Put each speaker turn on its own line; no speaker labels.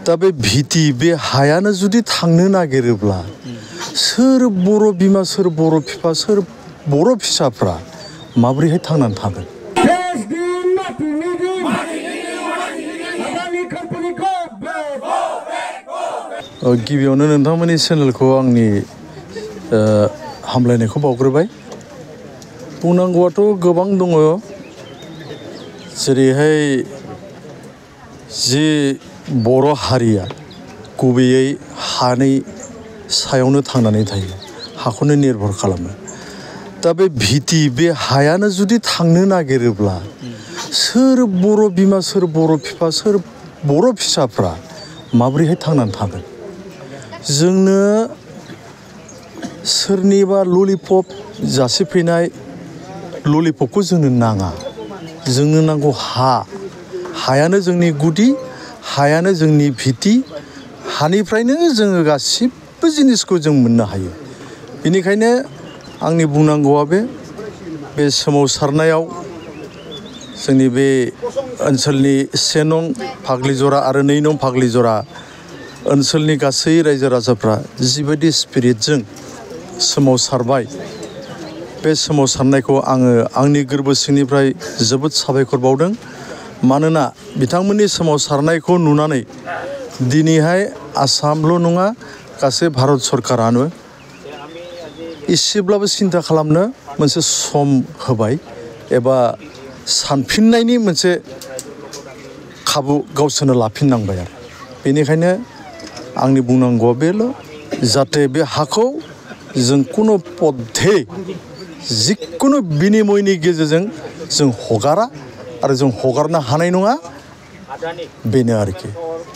दा बे भिटि बे हायानो जुदि थांनो नागिरोब्ला सोर बर' बिमा सोर बर' बिफा सोर बर' फिसाफ्रा माबोरैहाय थांनानै थागोन? गिबियावनो नोंथांमोननि चेनेलखौ आंनि हामलायनायखौ बावग्रोबाय। बुंनांगौआथ' गोबां दङ, जेरैहाय जि बर' हारिया गुबैयै हानि सायावनो थांनानै थायो, हाखौनो निर्भर खालामो। दा बे भिटि बे हायानो जुदि थांनो नागिरोब्ला सोर बर' बिमा सोर बर' बिफा सोर बर' फिसाफ्रा माबोरैहाय थांनानै थागोन? जोंनो सोरनिबा ललिपप जासिफैनाय ललिपपखौ जोंनो नाङा। जोंनो नांगौ हायानो जोंनि गुदि, हायानो जोंनि भिटि। हानिफ्रायनो जोङो गासिबो जिनिसखौ जों मोननो हायो। बेनिखायनो आंनि बुंनांगौआ बे सोमावसारनायाव जोंनि बे ओनसोलनि 1 नं फाग्लिजरा आरो 2 नं फाग्लिजरा ओनसोलनि गासै रायजो राजाफ्रा जिबायदि स्पिरिटजों सोमावसारबाय, बे सोमावसारनायखौ आङो आंनि गोरबो सिंनिफ्राय जोबोद साबायखर बावदों। मानोना बिथांमोननि सोमावसारनायखौ नुनानै दिनैहाय आसामल' नङा, गासै भारत सरकारानो एसेब्लाबो सिन्था खालामनो मोनसे सम होबाय एबा सानफिननायनि मोनसे खाबु गावसोरनो लाफिननांबाय आरो। बेनिखायनो आंनि बुंनांगौआ बेल', जाहाथे बे हाखौ जों कुनु पद्धे जिखुनु बिनिमयनि गेजेरजों जों हगारा आरो जों हगारनो हानाय नङा, बेनो आरोखि।